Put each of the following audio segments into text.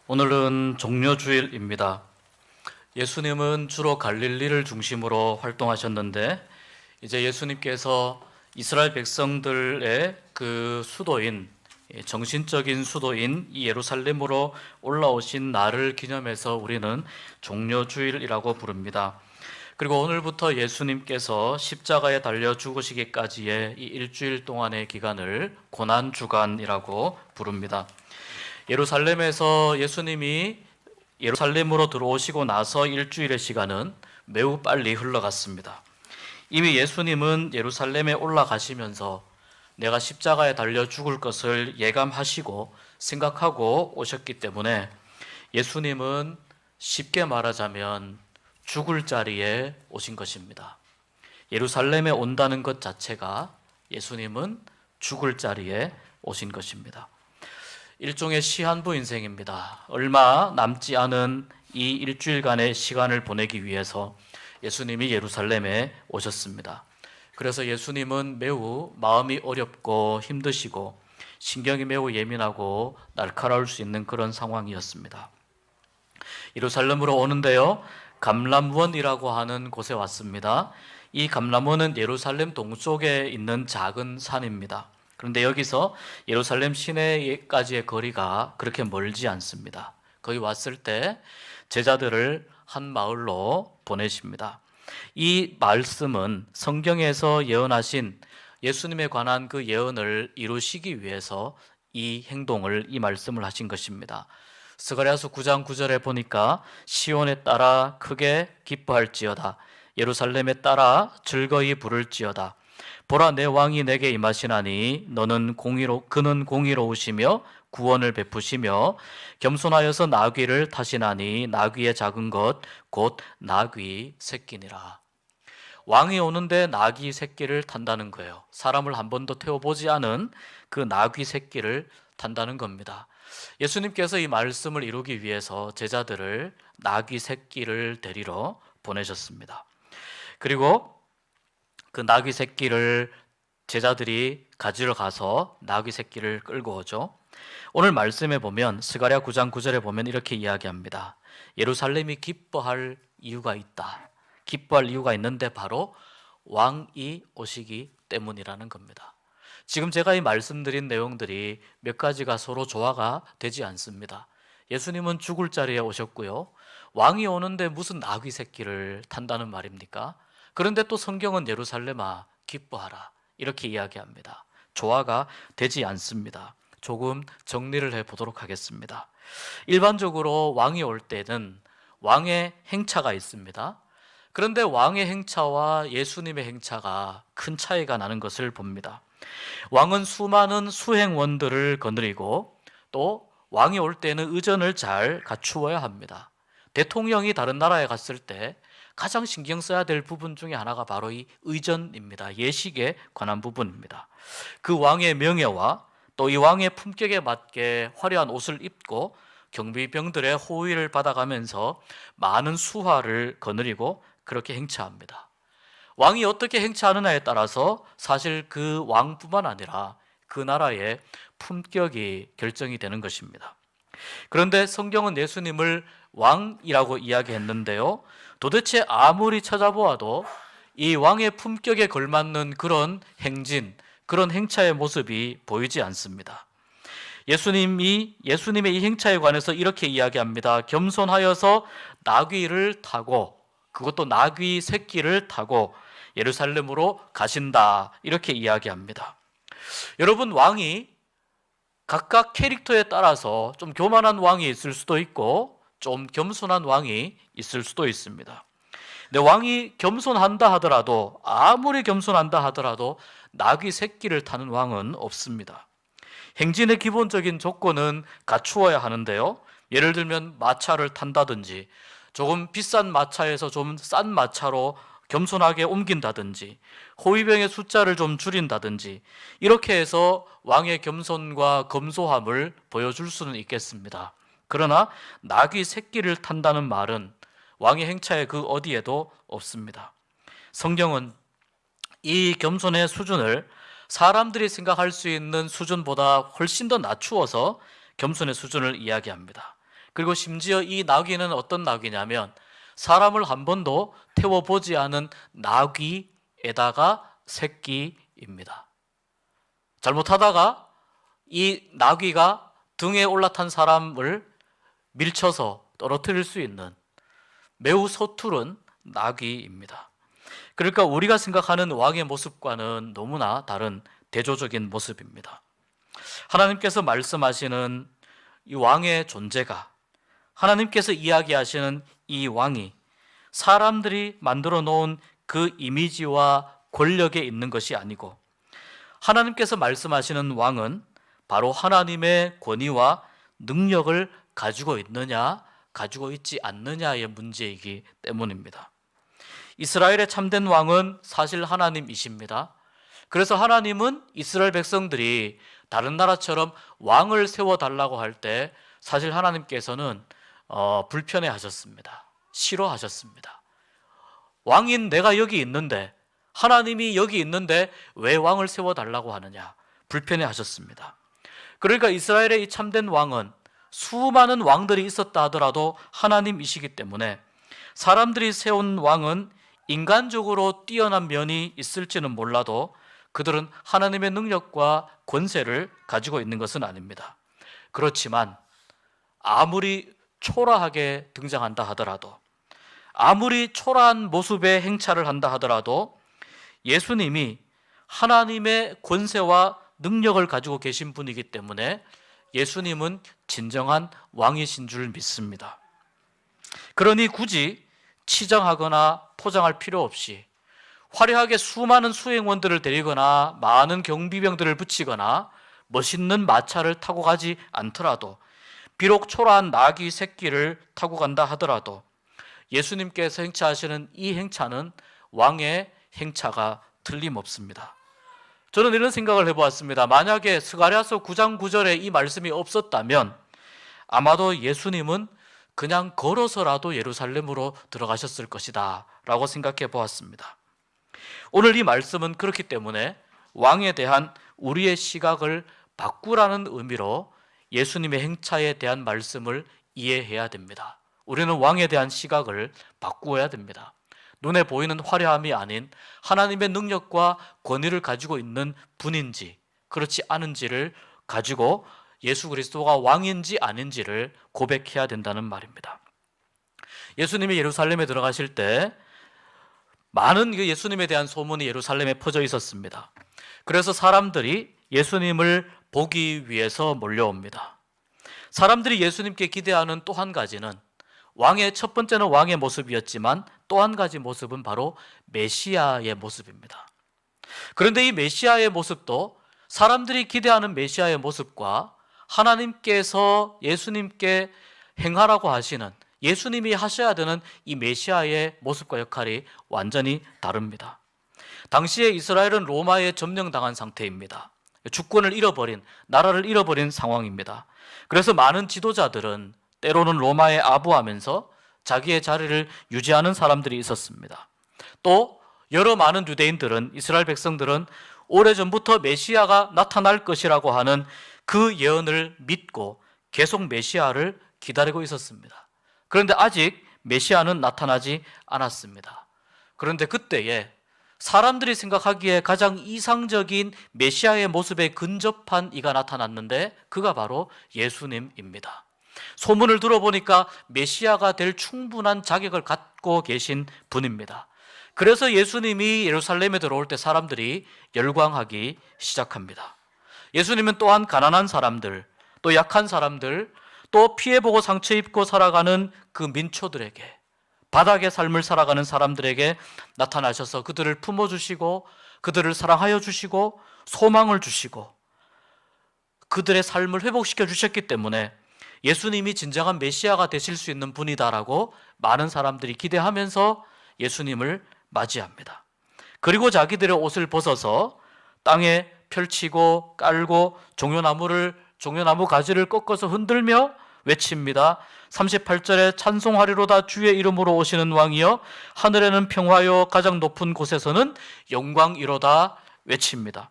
오늘은 종려주일입니다. 예수님은 주로 갈릴리를 중심으로 활동하셨는데 이제 예수님께서 이스라엘 백성들의 그 수도인, 정신적인 수도인 이 예루살렘으로 올라오신 날을 기념해서 우리는 종려주일이라고 부릅니다. 그리고 오늘부터 예수님께서 십자가에 달려 죽으시기까지의 이 일주일 동안의 기간을 고난주간이라고 부릅니다. 예루살렘에서 예수님이 예루살렘으로 들어오시고 나서 일주일의 시간은 매우 빨리 흘러갔습니다. 이미 예수님은 예루살렘에 올라가시면서 내가 십자가에 달려 죽을 것을 예감하시고 생각하고 오셨기 때문에 예수님은 쉽게 말하자면 죽을 자리에 오신 것입니다. 예루살렘에 온다는 것 자체가 예수님은 죽을 자리에 오신 것입니다. 일종의 시한부 인생입니다. 얼마 남지 않은 이 일주일간의 시간을 보내기 위해서 예수님이 예루살렘에 오셨습니다. 그래서 예수님은 매우 마음이 어렵고 힘드시고 신경이 매우 예민하고 날카로울 수 있는 그런 상황이었습니다. 예루살렘으로 오는데요, 감람원이라고 하는 곳에 왔습니다. 이 감람원은 예루살렘 동쪽에 있는 작은 산입니다. 그런데 여기서 예루살렘 시내까지의 거리가 그렇게 멀지 않습니다. 거기 왔을 때 제자들을 한 마을로 보내십니다. 이 말씀은 성경에서 예언하신 예수님에 관한 그 예언을 이루시기 위해서 이 말씀을 하신 것입니다. 스가랴서 9장 9절에 보니까 시온에 따라 크게 기뻐할지어다, 예루살렘에 따라 즐거이 부를지어다. 보라, 내 왕이 내게 임하시나니 그는 공의로우시며 구원을 베푸시며 겸손하여서 나귀를 타시나니 나귀의 작은 것 곧 나귀 새끼니라. 왕이 오는데 나귀 새끼를 탄다는 거예요. 사람을 한 번도 태워보지 않은 그 나귀 새끼를 탄다는 겁니다. 예수님께서 이 말씀을 이루기 위해서 제자들을 나귀 새끼를 데리러 보내셨습니다. 그리고 그 나귀 새끼를 제자들이 가지러 가서 나귀 새끼를 끌고 오죠. 오늘 말씀에 보면 스가랴 9장 9절에 보면 이렇게 이야기합니다. 예루살렘이 기뻐할 이유가 있다. 기뻐할 이유가 있는데 바로 왕이 오시기 때문이라는 겁니다. 지금 제가 이 말씀드린 내용들이 몇 가지가 서로 조화가 되지 않습니다. 예수님은 죽을 자리에 오셨고요, 왕이 오는데 무슨 나귀 새끼를 탄다는 말입니까? 그런데 또 성경은 예루살렘아 기뻐하라 이렇게 이야기합니다. 조화가 되지 않습니다. 조금 정리를 해보도록 하겠습니다. 일반적으로 왕이 올 때는 왕의 행차가 있습니다. 그런데 왕의 행차와 예수님의 행차가 큰 차이가 나는 것을 봅니다. 왕은 수많은 수행원들을 거느리고 또 왕이 올 때는 의전을 잘 갖추어야 합니다. 대통령이 다른 나라에 갔을 때 가장 신경 써야 될 부분 중에 하나가 바로 이 의전입니다. 예식에 관한 부분입니다. 그 왕의 명예와 또 이 왕의 품격에 맞게 화려한 옷을 입고 경비병들의 호의를 받아가면서 많은 수하를 거느리고 그렇게 행차합니다. 왕이 어떻게 행차하느냐에 따라서 사실 그 왕뿐만 아니라 그 나라의 품격이 결정이 되는 것입니다. 그런데 성경은 예수님을 왕이라고 이야기했는데요, 도대체 아무리 찾아보아도 이 왕의 품격에 걸맞는 그런 행진, 그런 행차의 모습이 보이지 않습니다. 예수님의 이 행차에 관해서 이렇게 이야기합니다. 겸손하여서 나귀를 타고, 그것도 나귀 새끼를 타고 예루살렘으로 가신다 이렇게 이야기합니다. 여러분, 왕이 각각 캐릭터에 따라서 좀 교만한 왕이 있을 수도 있고 좀 겸손한 왕이 있을 수도 있습니다. 근데 왕이 겸손한다 하더라도, 아무리 겸손한다 하더라도 나귀 새끼를 타는 왕은 없습니다. 행진의 기본적인 조건은 갖추어야 하는데요, 예를 들면 마차를 탄다든지 조금 비싼 마차에서 좀 싼 마차로 겸손하게 옮긴다든지 호위병의 숫자를 좀 줄인다든지 이렇게 해서 왕의 겸손과 검소함을 보여줄 수는 있겠습니다. 그러나 나귀 새끼를 탄다는 말은 왕의 행차의 그 어디에도 없습니다. 성경은 이 겸손의 수준을 사람들이 생각할 수 있는 수준보다 훨씬 더 낮추어서 겸손의 수준을 이야기합니다. 그리고 심지어 이 나귀는 어떤 나귀냐면 사람을 한 번도 태워보지 않은 나귀에다가 새끼입니다. 잘못하다가 이 나귀가 등에 올라탄 사람을 밀쳐서 떨어뜨릴 수 있는 매우 서투른 나귀입니다. 그러니까 우리가 생각하는 왕의 모습과는 너무나 다른 대조적인 모습입니다. 하나님께서 말씀하시는 이 왕의 존재가, 하나님께서 이야기하시는 이 왕이 사람들이 만들어 놓은 그 이미지와 권력에 있는 것이 아니고, 하나님께서 말씀하시는 왕은 바로 하나님의 권위와 능력을 가지고 있느냐 가지고 있지 않느냐의 문제이기 때문입니다. 이스라엘의 참된 왕은 사실 하나님이십니다. 그래서 하나님은 이스라엘 백성들이 다른 나라처럼 왕을 세워달라고 할 때 사실 하나님께서는 불편해 하셨습니다. 싫어하셨습니다. 왕인 내가 여기 있는데, 하나님이 여기 있는데 왜 왕을 세워달라고 하느냐, 불편해 하셨습니다. 그러니까 이스라엘의 이 참된 왕은 수많은 왕들이 있었다 하더라도 하나님이시기 때문에 사람들이 세운 왕은 인간적으로 뛰어난 면이 있을지는 몰라도 그들은 하나님의 능력과 권세를 가지고 있는 것은 아닙니다. 그렇지만 아무리 초라하게 등장한다 하더라도, 아무리 초라한 모습의 행차를 한다 하더라도 예수님이 하나님의 권세와 능력을 가지고 계신 분이기 때문에 예수님은 진정한 왕이신 줄 믿습니다. 그러니 굳이 치장하거나 포장할 필요 없이 화려하게 수많은 수행원들을 데리거나 많은 경비병들을 붙이거나 멋있는 마차를 타고 가지 않더라도, 비록 초라한 나귀 새끼를 타고 간다 하더라도 예수님께서 행차하시는 이 행차는 왕의 행차가 틀림없습니다. 저는 이런 생각을 해보았습니다. 만약에 스가랴서 9장 9절에 이 말씀이 없었다면 아마도 예수님은 그냥 걸어서라도 예루살렘으로 들어가셨을 것이다 라고 생각해 보았습니다. 오늘 이 말씀은 그렇기 때문에 왕에 대한 우리의 시각을 바꾸라는 의미로 예수님의 행차에 대한 말씀을 이해해야 됩니다. 우리는 왕에 대한 시각을 바꾸어야 됩니다. 눈에 보이는 화려함이 아닌 하나님의 능력과 권위를 가지고 있는 분인지 그렇지 않은지를 가지고 예수 그리스도가 왕인지 아닌지를 고백해야 된다는 말입니다. 예수님이 예루살렘에 들어가실 때 많은 예수님에 대한 소문이 예루살렘에 퍼져 있었습니다. 그래서 사람들이 예수님을 보기 위해서 몰려옵니다. 사람들이 예수님께 기대하는 또 한 가지는, 왕의 첫 번째는 왕의 모습이었지만 또 한 가지 모습은 바로 메시아의 모습입니다. 그런데 이 메시아의 모습도 사람들이 기대하는 메시아의 모습과 하나님께서 예수님께 행하라고 하시는, 예수님이 하셔야 되는 이 메시아의 모습과 역할이 완전히 다릅니다. 당시에 이스라엘은 로마에 점령당한 상태입니다. 주권을 잃어버린, 나라를 잃어버린 상황입니다. 그래서 많은 지도자들은 때로는 로마에 아부하면서 자기의 자리를 유지하는 사람들이 있었습니다. 또 여러 많은 유대인들은, 이스라엘 백성들은 오래전부터 메시아가 나타날 것이라고 하는 그 예언을 믿고 계속 메시아를 기다리고 있었습니다. 그런데 아직 메시아는 나타나지 않았습니다. 그런데 그때에 사람들이 생각하기에 가장 이상적인 메시아의 모습에 근접한 이가 나타났는데 그가 바로 예수님입니다. 소문을 들어보니까 메시아가 될 충분한 자격을 갖고 계신 분입니다. 그래서 예수님이 예루살렘에 들어올 때 사람들이 열광하기 시작합니다. 예수님은 또한 가난한 사람들, 또 약한 사람들, 또 피해보고 상처 입고 살아가는 그 민초들에게, 바닥의 삶을 살아가는 사람들에게 나타나셔서 그들을 품어주시고 그들을 사랑하여 주시고 소망을 주시고 그들의 삶을 회복시켜 주셨기 때문에 예수님이 진정한 메시아가 되실 수 있는 분이다라고 많은 사람들이 기대하면서 예수님을 맞이합니다. 그리고 자기들의 옷을 벗어서 땅에 펼치고 깔고 종려나무 가지를 꺾어서 흔들며 외칩니다. 38절에 찬송하리로다 주의 이름으로 오시는 왕이여, 하늘에는 평화요 가장 높은 곳에서는 영광이로다 외칩니다.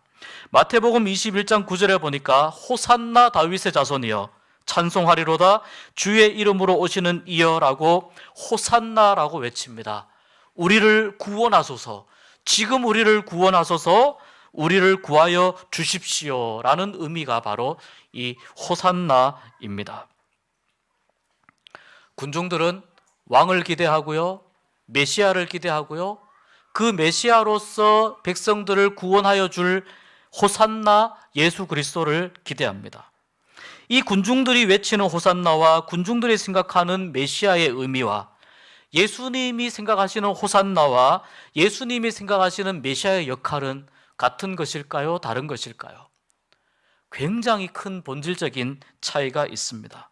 마태복음 21장 9절에 보니까 호산나 다윗의 자손이여 찬송하리로다 주의 이름으로 오시는 이여라고 호산나라고 외칩니다. 우리를 구원하소서, 지금 우리를 구원하소서, 우리를 구하여 주십시오라는 의미가 바로 이 호산나입니다. 군중들은 왕을 기대하고요, 메시아를 기대하고요, 그 메시아로서 백성들을 구원하여 줄 호산나 예수 그리스도를 기대합니다. 이 군중들이 외치는 호산나와 군중들이 생각하는 메시아의 의미와 예수님이 생각하시는 호산나와 예수님이 생각하시는 메시아의 역할은 같은 것일까요? 다른 것일까요? 굉장히 큰 본질적인 차이가 있습니다.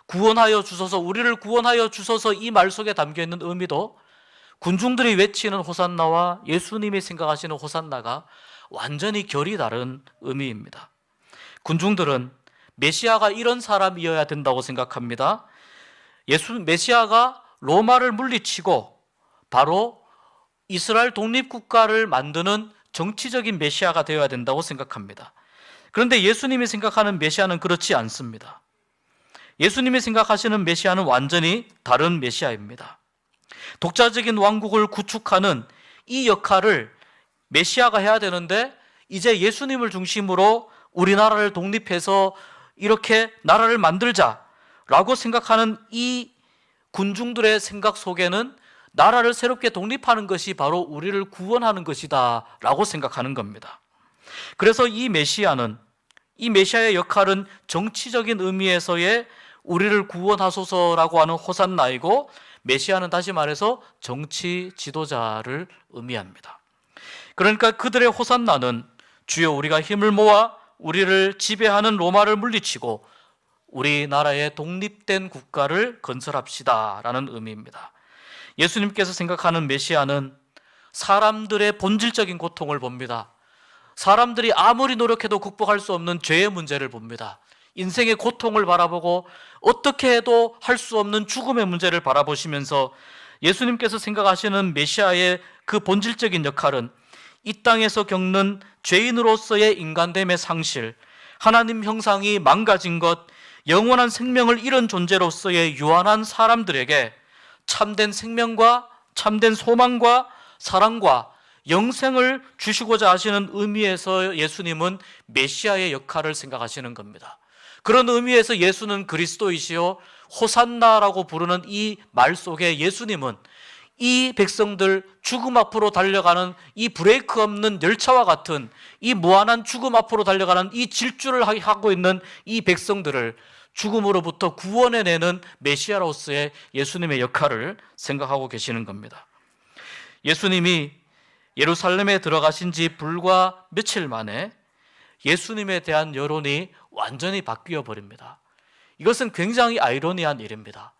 구원하여 주소서, 우리를 구원하여 주소서, 이 말 속에 담겨 있는 의미도 군중들이 외치는 호산나와 예수님이 생각하시는 호산나가 완전히 결이 다른 의미입니다. 군중들은 메시아가 이런 사람이어야 된다고 생각합니다. 메시아가 로마를 물리치고 바로 이스라엘 독립국가를 만드는 정치적인 메시아가 되어야 된다고 생각합니다. 그런데 예수님이 생각하는 메시아는 그렇지 않습니다. 예수님이 생각하시는 메시아는 완전히 다른 메시아입니다. 독자적인 왕국을 구축하는 이 역할을 메시아가 해야 되는데 이제 예수님을 중심으로 우리나라를 독립해서 이렇게 나라를 만들자라고 생각하는 이 군중들의 생각 속에는 나라를 새롭게 독립하는 것이 바로 우리를 구원하는 것이다 라고 생각하는 겁니다. 그래서 이 메시아의 역할은 정치적인 의미에서의 우리를 구원하소서라고 하는 호산나이고, 메시아는 다시 말해서 정치 지도자를 의미합니다. 그러니까 그들의 호산나는 주여 우리가 힘을 모아 우리를 지배하는 로마를 물리치고 우리나라의 독립된 국가를 건설합시다 라는 의미입니다. 예수님께서 생각하는 메시아는 사람들의 본질적인 고통을 봅니다. 사람들이 아무리 노력해도 극복할 수 없는 죄의 문제를 봅니다. 인생의 고통을 바라보고 어떻게 해도 할 수 없는 죽음의 문제를 바라보시면서 예수님께서 생각하시는 메시아의 그 본질적인 역할은 이 땅에서 겪는 죄인으로서의 인간됨의 상실, 하나님 형상이 망가진 것, 영원한 생명을 잃은 존재로서의 유한한 사람들에게 참된 생명과 참된 소망과 사랑과 영생을 주시고자 하시는 의미에서 예수님은 메시아의 역할을 생각하시는 겁니다. 그런 의미에서 예수는 그리스도이시요 호산나라고 부르는 이 말 속에 예수님은 이 백성들 죽음 앞으로 달려가는 이 브레이크 없는 열차와 같은 이 무한한 죽음 앞으로 달려가는 이 질주를 하고 있는 이 백성들을 죽음으로부터 구원해내는 메시아로서의 예수님의 역할을 생각하고 계시는 겁니다. 예수님이 예루살렘에 들어가신 지 불과 며칠 만에 예수님에 대한 여론이 완전히 바뀌어 버립니다. 이것은 굉장히 아이러니한 일입니다.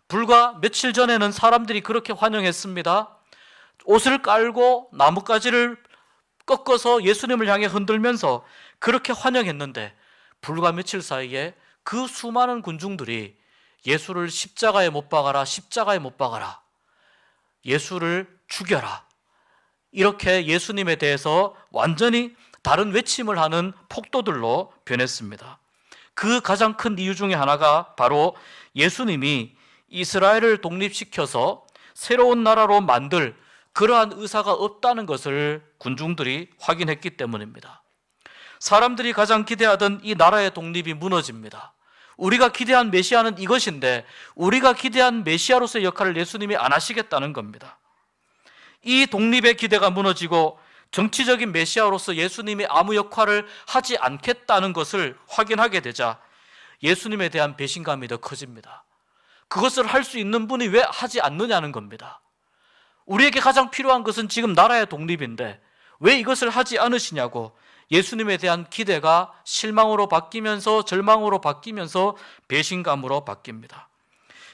불과 며칠 전에는 사람들이 그렇게 환영했습니다. 옷을 깔고 나뭇가지를 꺾어서 예수님을 향해 흔들면서 그렇게 환영했는데 불과 며칠 사이에 그 수많은 군중들이 예수를 십자가에 못 박아라, 십자가에 못 박아라, 예수를 죽여라, 이렇게 예수님에 대해서 완전히 다른 외침을 하는 폭도들로 변했습니다. 그 가장 큰 이유 중에 하나가 바로 예수님이 이스라엘을 독립시켜서 새로운 나라로 만들 그러한 의사가 없다는 것을 군중들이 확인했기 때문입니다. 사람들이 가장 기대하던 이 나라의 독립이 무너집니다. 우리가 기대한 메시아는 이것인데 우리가 기대한 메시아로서의 역할을 예수님이 안 하시겠다는 겁니다. 이 독립의 기대가 무너지고 정치적인 메시아로서 예수님이 아무 역할을 하지 않겠다는 것을 확인하게 되자 예수님에 대한 배신감이 더 커집니다. 그것을 할 수 있는 분이 왜 하지 않느냐는 겁니다. 우리에게 가장 필요한 것은 지금 나라의 독립인데 왜 이것을 하지 않으시냐고 예수님에 대한 기대가 실망으로 바뀌면서 절망으로 바뀌면서 배신감으로 바뀝니다.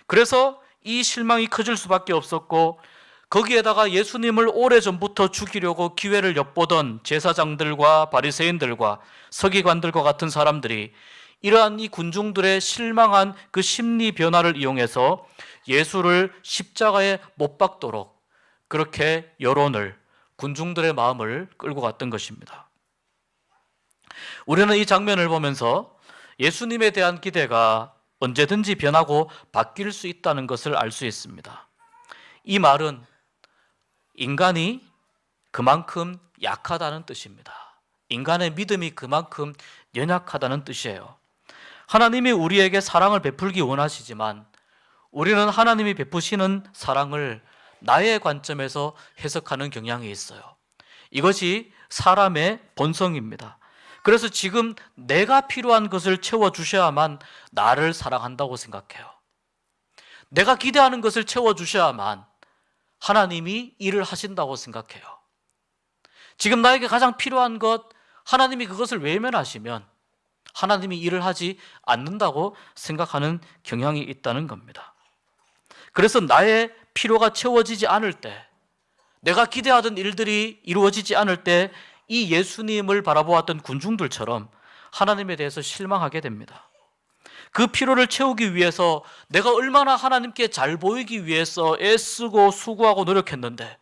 그래서 이 실망이 커질 수밖에 없었고, 거기에다가 예수님을 오래전부터 죽이려고 기회를 엿보던 제사장들과 바리새인들과 서기관들과 같은 사람들이 이러한 이 군중들의 실망한 그 심리 변화를 이용해서 예수를 십자가에 못 박도록 그렇게 여론을, 군중들의 마음을 끌고 갔던 것입니다. 우리는 이 장면을 보면서 예수님에 대한 기대가 언제든지 변하고 바뀔 수 있다는 것을 알 수 있습니다. 이 말은 인간이 그만큼 약하다는 뜻입니다. 인간의 믿음이 그만큼 연약하다는 뜻이에요. 하나님이 우리에게 사랑을 베풀기 원하시지만 우리는 하나님이 베푸시는 사랑을 나의 관점에서 해석하는 경향이 있어요. 이것이 사람의 본성입니다. 그래서 지금 내가 필요한 것을 채워주셔야만 나를 사랑한다고 생각해요. 내가 기대하는 것을 채워주셔야만 하나님이 일을 하신다고 생각해요. 지금 나에게 가장 필요한 것, 하나님이 그것을 외면하시면 하나님이 일을 하지 않는다고 생각하는 경향이 있다는 겁니다. 그래서 나의 필요가 채워지지 않을 때, 내가 기대하던 일들이 이루어지지 않을 때 이 예수님을 바라보았던 군중들처럼 하나님에 대해서 실망하게 됩니다. 그 필요를 채우기 위해서 내가 얼마나 하나님께 잘 보이기 위해서 애쓰고 수고하고 노력했는데,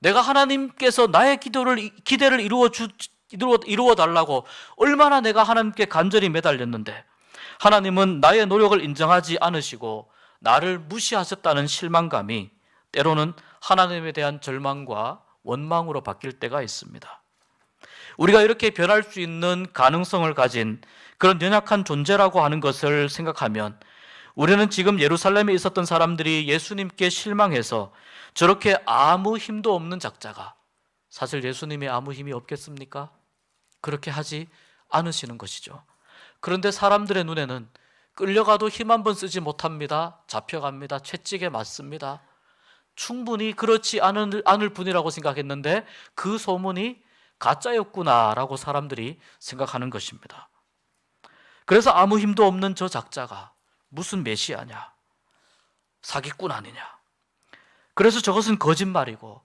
내가 하나님께서 나의 기대를 이루어 달라고 얼마나 내가 하나님께 간절히 매달렸는데 하나님은 나의 노력을 인정하지 않으시고 나를 무시하셨다는 실망감이 때로는 하나님에 대한 절망과 원망으로 바뀔 때가 있습니다. 우리가 이렇게 변할 수 있는 가능성을 가진 그런 연약한 존재라고 하는 것을 생각하면 우리는 지금 예루살렘에 있었던 사람들이 예수님께 실망해서 저렇게 아무 힘도 없는 작자가 사실 예수님이 아무 힘이 없겠습니까? 그렇게 하지 않으시는 것이죠. 그런데 사람들의 눈에는 끌려가도 힘 한 번 쓰지 못합니다. 잡혀갑니다. 채찍에 맞습니다. 충분히 그렇지 않을 분이라고 생각했는데 그 소문이 가짜였구나라고 사람들이 생각하는 것입니다. 그래서 아무 힘도 없는 저 작자가 무슨 메시아냐? 사기꾼 아니냐? 그래서 저것은 거짓말이고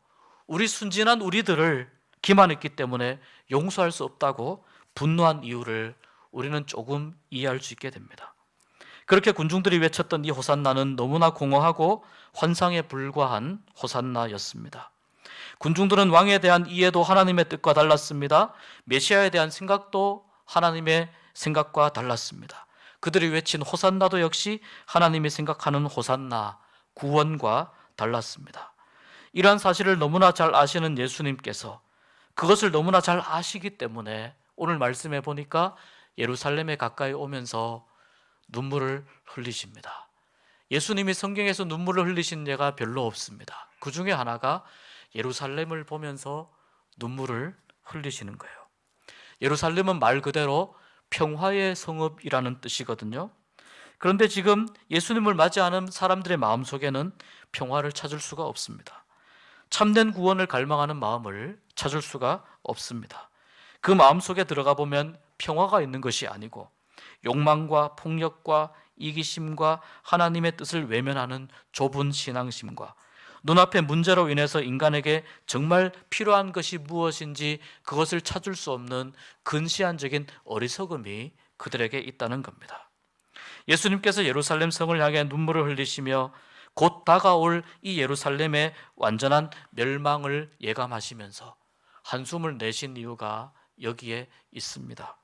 우리 순진한 우리들을 기만했기 때문에 용서할 수 없다고 분노한 이유를 우리는 조금 이해할 수 있게 됩니다. 그렇게 군중들이 외쳤던 이 호산나는 너무나 공허하고 환상에 불과한 호산나였습니다. 군중들은 왕에 대한 이해도 하나님의 뜻과 달랐습니다. 메시아에 대한 생각도 하나님의 생각과 달랐습니다. 그들이 외친 호산나도 역시 하나님이 생각하는 호산나, 구원과 달랐습니다. 이러한 사실을 너무나 잘 아시는 예수님께서 그것을 너무나 잘 아시기 때문에 오늘 말씀해 보니까 예루살렘에 가까이 오면서 눈물을 흘리십니다. 예수님이 성경에서 눈물을 흘리신 예가 별로 없습니다. 그 중에 하나가 예루살렘을 보면서 눈물을 흘리시는 거예요. 예루살렘은 말 그대로 평화의 성읍이라는 뜻이거든요. 그런데 지금 예수님을 맞이하는 사람들의 마음속에는 평화를 찾을 수가 없습니다. 참된 구원을 갈망하는 마음을 찾을 수가 없습니다. 그 마음속에 들어가 보면 평화가 있는 것이 아니고 욕망과 폭력과 이기심과 하나님의 뜻을 외면하는 좁은 신앙심과 눈앞의 문제로 인해서 인간에게 정말 필요한 것이 무엇인지 그것을 찾을 수 없는 근시안적인 어리석음이 그들에게 있다는 겁니다. 예수님께서 예루살렘 성을 향해 눈물을 흘리시며 곧 다가올 이 예루살렘의 완전한 멸망을 예감하시면서 한숨을 내신 이유가 여기에 있습니다.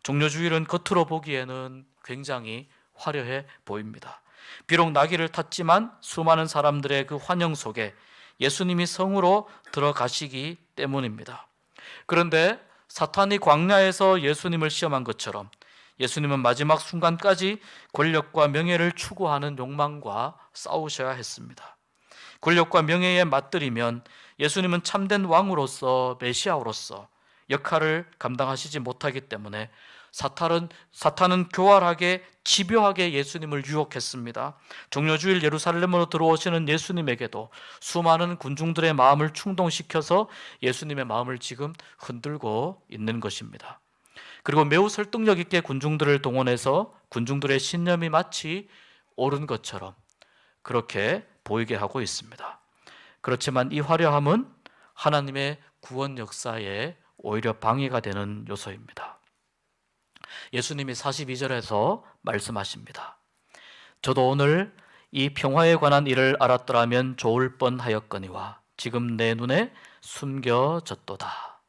종려주일은 겉으로 보기에는 굉장히 화려해 보입니다. 비록 나귀를 탔지만 수많은 사람들의 그 환영 속에 예수님이 성으로 들어가시기 때문입니다. 그런데 사탄이 광야에서 예수님을 시험한 것처럼 예수님은 마지막 순간까지 권력과 명예를 추구하는 욕망과 싸우셔야 했습니다. 권력과 명예에 맞들이면 예수님은 참된 왕으로서 메시아로서 역할을 감당하시지 못하기 때문에 사탄은 교활하게 집요하게 예수님을 유혹했습니다. 종려주일 예루살렘으로 들어오시는 예수님에게도 수많은 군중들의 마음을 충동시켜서 예수님의 마음을 지금 흔들고 있는 것입니다. 그리고 매우 설득력 있게 군중들을 동원해서 군중들의 신념이 마치 옳은 것처럼 그렇게 보이게 하고 있습니다. 그렇지만 이 화려함은 하나님의 구원 역사에 오히려 방해가 되는 요소입니다. 예수님이 42절에서 말씀하십니다. 저도 오늘 이 평화에 관한 일을 알았더라면 좋을 뻔하였거니와 지금 내 눈에 숨겨졌도다.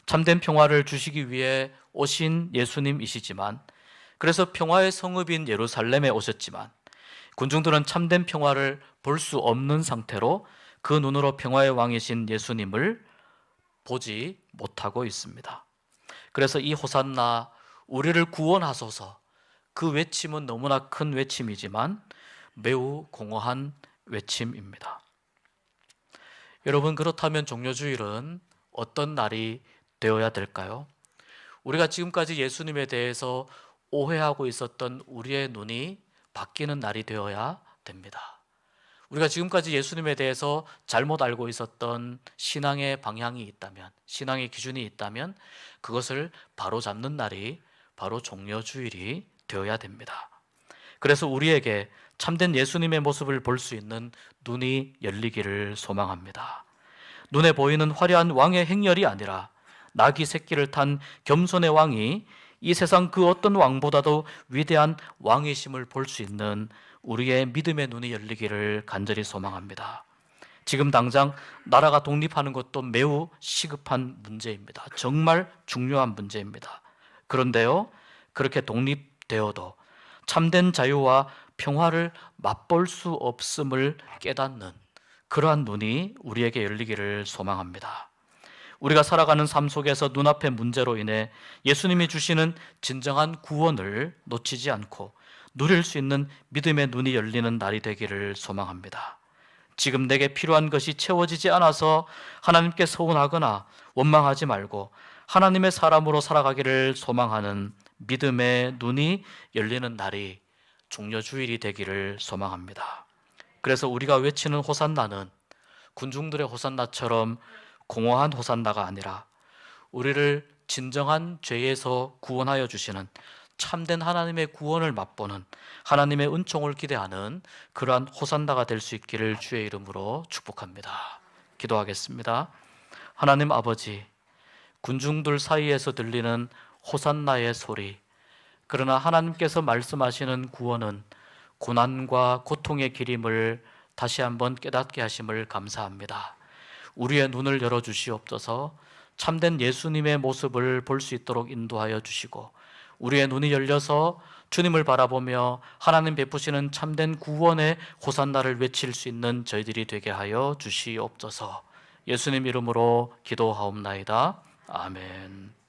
참된 평화를 주시기 위해 오신 예수님이시지만 그래서 평화의 성읍인 예루살렘에 오셨지만 군중들은 참된 평화를 볼 수 없는 상태로 그 눈으로 평화의 왕이신 예수님을 보지 못하고 있습니다. 그래서 이 호산나 우리를 구원하소서, 그 외침은 너무나 큰 외침이지만 매우 공허한 외침입니다. 여러분, 그렇다면 종려주일은 어떤 날이 되어야 될까요? 우리가 지금까지 예수님에 대해서 오해하고 있었던 우리의 눈이 바뀌는 날이 되어야 됩니다. 우리가 지금까지 예수님에 대해서 잘못 알고 있었던 신앙의 방향이 있다면, 신앙의 기준이 있다면 그것을 바로잡는 날이 바로 종려주일이 되어야 됩니다. 그래서 우리에게 참된 예수님의 모습을 볼 수 있는 눈이 열리기를 소망합니다. 눈에 보이는 화려한 왕의 행렬이 아니라 나귀 새끼를 탄 겸손의 왕이 이 세상 그 어떤 왕보다도 위대한 왕이심을 볼 수 있는 우리의 믿음의 눈이 열리기를 간절히 소망합니다. 지금 당장 나라가 독립하는 것도 매우 시급한 문제입니다. 정말 중요한 문제입니다. 그런데요, 그렇게 독립되어도 참된 자유와 평화를 맛볼 수 없음을 깨닫는 그러한 눈이 우리에게 열리기를 소망합니다. 우리가 살아가는 삶 속에서 눈앞의 문제로 인해 예수님이 주시는 진정한 구원을 놓치지 않고 누릴 수 있는 믿음의 눈이 열리는 날이 되기를 소망합니다. 지금 내게 필요한 것이 채워지지 않아서 하나님께 서운하거나 원망하지 말고 하나님의 사람으로 살아가기를 소망하는 믿음의 눈이 열리는 날이 종려주일이 되기를 소망합니다. 그래서 우리가 외치는 호산나는 군중들의 호산나처럼 공허한 호산나가 아니라 우리를 진정한 죄에서 구원하여 주시는 참된 하나님의 구원을 맛보는 하나님의 은총을 기대하는 그러한 호산나가 될 수 있기를 주의 이름으로 축복합니다. 기도하겠습니다. 하나님 아버지, 군중들 사이에서 들리는 호산나의 소리, 그러나 하나님께서 말씀하시는 구원은 고난과 고통의 길임을 다시 한번 깨닫게 하심을 감사합니다. 우리의 눈을 열어주시옵소서. 참된 예수님의 모습을 볼 수 있도록 인도하여 주시고 우리의 눈이 열려서 주님을 바라보며 하나님 베푸시는 참된 구원의 호산나를 외칠 수 있는 저희들이 되게 하여 주시옵소서. 예수님 이름으로 기도하옵나이다. 아멘.